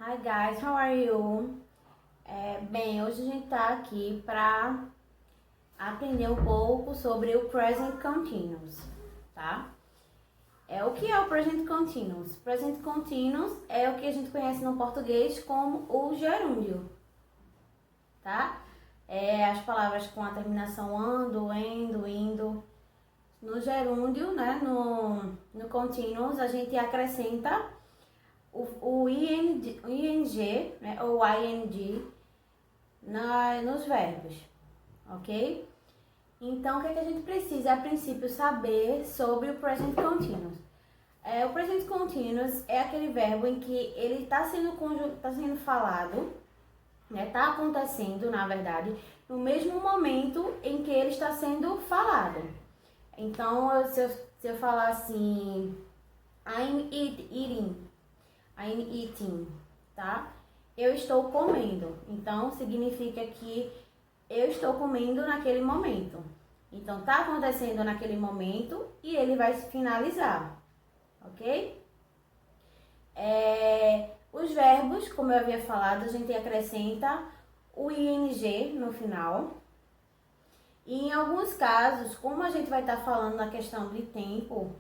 Hi guys, how are you? Bem, hoje a gente tá aqui para aprender um pouco sobre o Present Continuous, tá? O que é o Present Continuous? Present Continuous é o que a gente conhece no português como o gerúndio, tá? As palavras com a terminação ando, endo, indo. No gerúndio, né, no continuous, a gente acrescenta o ing, né, ou ing nos verbos, ok? Então, o que a gente precisa, a princípio, saber sobre o present continuous? O present continuous é aquele verbo em que ele está sendo falado, né? Está acontecendo, na verdade, no mesmo momento em que ele está sendo falado. Então, se eu falar assim, I'm eating, tá? Eu estou comendo. Então, significa que eu estou comendo naquele momento. Então, tá acontecendo naquele momento e ele vai finalizar, ok? Os verbos, como eu havia falado, a gente acrescenta o ing no final. E em alguns casos, como a gente vai estar falando na questão de tempo,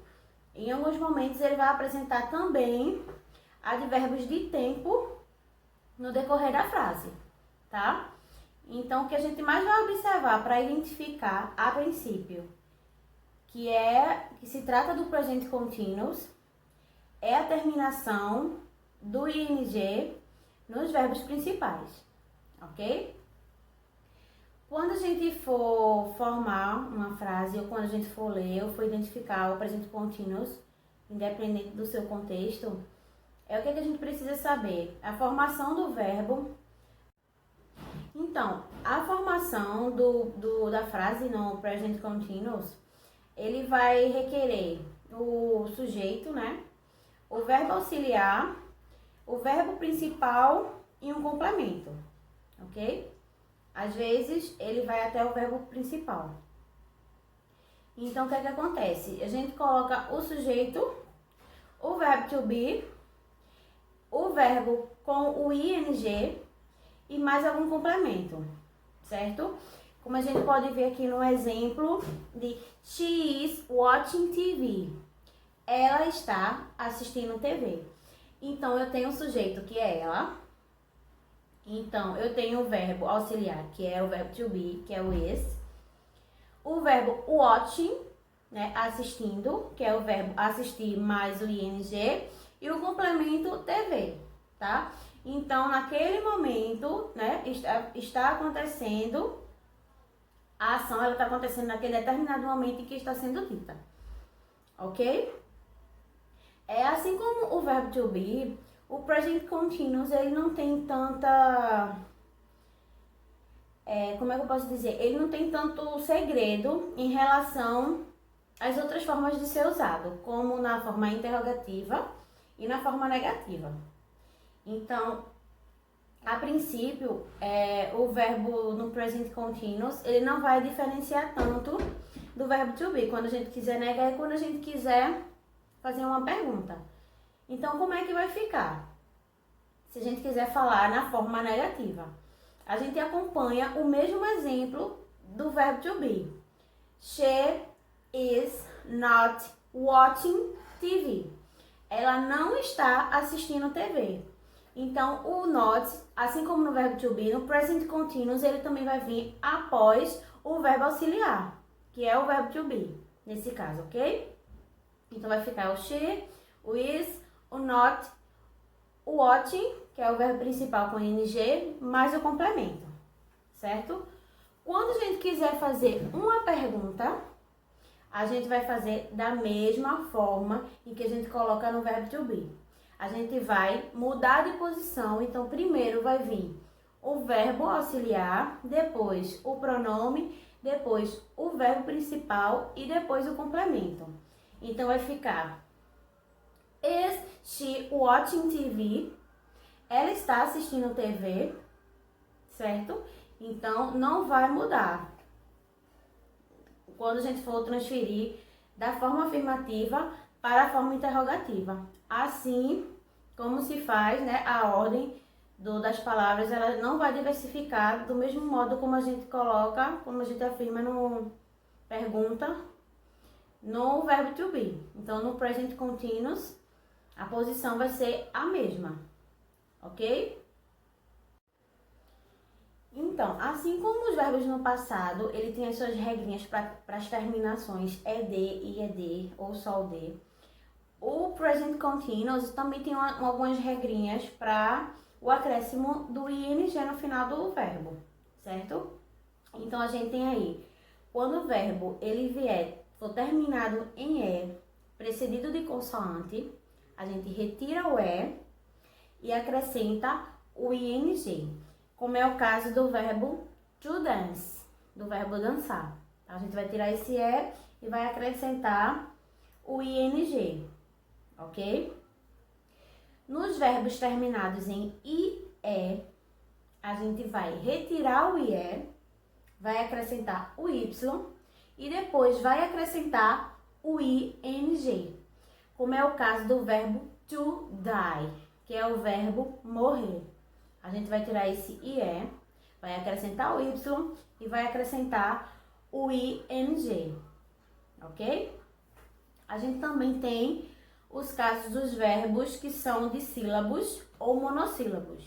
em alguns momentos ele vai apresentar também advérbios de tempo no decorrer da frase, tá? Então, o que a gente mais vai observar para identificar, a princípio, que se trata do present continuous, é a terminação do ing nos verbos principais, ok? Quando a gente for formar uma frase, ou quando a gente for ler, ou for identificar o present continuous, independente do seu contexto, o que a gente precisa saber? A formação do verbo. Então, a formação da frase no present continuous, ele vai requerer o sujeito, né? O verbo auxiliar, o verbo principal e um complemento, ok? Às vezes, ele vai até o verbo principal. Então, o que acontece? A gente coloca o sujeito, o verbo to be, o verbo com o ing e mais algum complemento, certo? Como a gente pode ver aqui no exemplo de She is watching TV. Ela está assistindo TV. Então, eu tenho o sujeito, que é ela. Então, eu tenho o verbo auxiliar, que é o verbo to be, que é o is. O verbo watching, né, assistindo, que é o verbo assistir mais o ing. E o complemento TV, tá? Então, naquele momento, né, está acontecendo, a ação, ela está acontecendo naquele determinado momento em que está sendo dita, ok? Assim como o verbo to be, o present continuous, ele não tem tanta... como é que eu posso dizer? Ele não tem tanto segredo em relação às outras formas de ser usado, como na forma interrogativa e na forma negativa. Então, a princípio, o verbo no present continuous, ele não vai diferenciar tanto do verbo to be, quando a gente quiser negar e quando a gente quiser fazer uma pergunta. Então, como é que vai ficar? Se a gente quiser falar na forma negativa, a gente acompanha o mesmo exemplo do verbo to be. She is not watching TV. Ela não está assistindo TV. Então, o not, assim como no verbo to be, no present continuous, ele também vai vir após o verbo auxiliar, que é o verbo to be, nesse caso, ok? Então, vai ficar o she, o is, o not, o watching, que é o verbo principal com ing, mais o complemento, certo? Quando a gente quiser fazer uma pergunta, a gente vai fazer da mesma forma em que a gente coloca no verbo to be. A gente vai mudar de posição, então primeiro vai vir o verbo auxiliar, depois o pronome, depois o verbo principal e depois o complemento. Então vai ficar: Is she watching TV? Ela está assistindo TV, certo? Então não vai mudar quando a gente for transferir da forma afirmativa para a forma interrogativa. Assim como se faz, né, a ordem das palavras, ela não vai diversificar do mesmo modo como a gente coloca, como a gente afirma no pergunta, no verbo to be. Então, no present continuous, a posição vai ser a mesma, ok? Então, assim como os verbos no passado, ele tem as suas regrinhas para as terminações ed, ied ou só o d. O present continuous também tem algumas regrinhas para o acréscimo do ing no final do verbo, certo? Então, a gente tem aí, quando o verbo ele for terminado em e, precedido de consoante, a gente retira o e e acrescenta o ing, como é o caso do verbo to dance, do verbo dançar. A gente vai tirar esse e e vai acrescentar o ing, ok? Nos verbos terminados em ie, a gente vai retirar o ie, vai acrescentar o y e depois vai acrescentar o ing, como é o caso do verbo to die, que é o verbo morrer. A gente vai tirar esse ie, vai acrescentar o y e vai acrescentar o ing, ok? A gente também tem os casos dos verbos que são dissílabos ou monossílabos,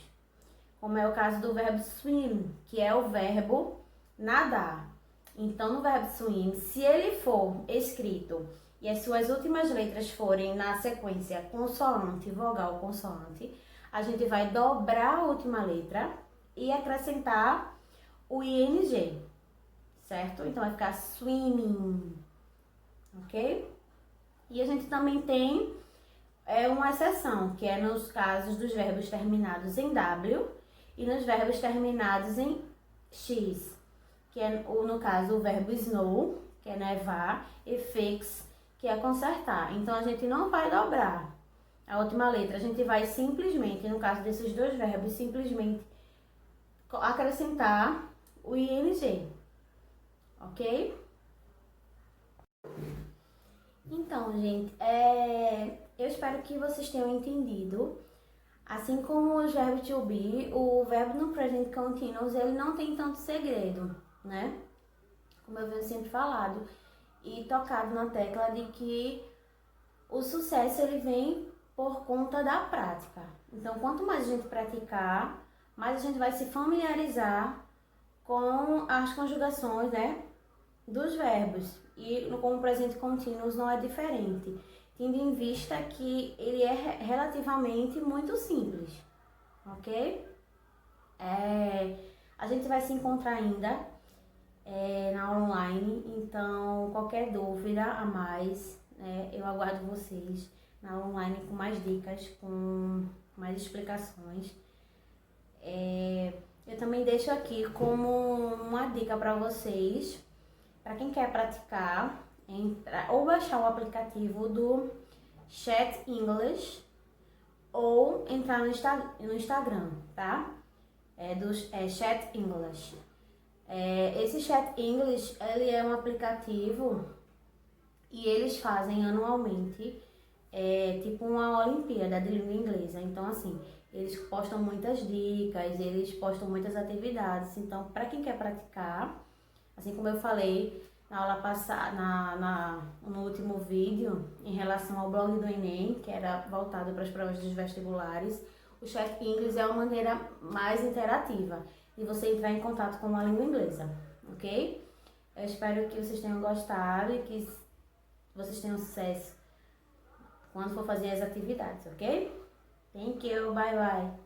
como é o caso do verbo swim, que é o verbo nadar. Então, no verbo swim, se ele for escrito e as suas últimas letras forem na sequência consoante, vogal, consoante, a gente vai dobrar a última letra e acrescentar o ing, certo? Então, vai ficar swimming, ok? E a gente também tem uma exceção, que é nos casos dos verbos terminados em w e nos verbos terminados em x, que é, no caso, o verbo snow, que é nevar, e fix, que é consertar. Então, a gente não vai dobrar a última letra, a gente vai simplesmente, no caso desses dois verbos, simplesmente acrescentar o ing, ok? Então, gente, eu espero que vocês tenham entendido. Assim como os verbos to be, o verbo no present continuous, ele não tem tanto segredo, né? Como eu venho sempre falado e tocado na tecla de que o sucesso ele vem por conta da prática. Então, quanto mais a gente praticar, mais a gente vai se familiarizar com as conjugações, né, dos verbos. E com o present continuous não é diferente, tendo em vista que ele é relativamente muito simples, ok? A gente vai se encontrar ainda na aula online, então qualquer dúvida a mais, né, eu aguardo vocês na aula online com mais dicas, com mais explicações. Eu também deixo aqui como uma dica para vocês, para quem quer praticar, ou baixar o aplicativo do Chat English ou entrar no Instagram, tá? Chat English. Esse Chat English, ele é um aplicativo e eles fazem anualmente tipo uma Olimpíada de língua inglesa. Então, assim, eles postam muitas dicas, eles postam muitas atividades. Então, para quem quer praticar, assim como eu falei na aula passada, no último vídeo, em relação ao blog do Enem, que era voltado para as provas dos vestibulares, o Chat English é uma maneira mais interativa de você entrar em contato com a língua inglesa, ok? Eu espero que vocês tenham gostado e que vocês tenham sucesso quando for fazer as atividades, ok? Thank you, bye bye.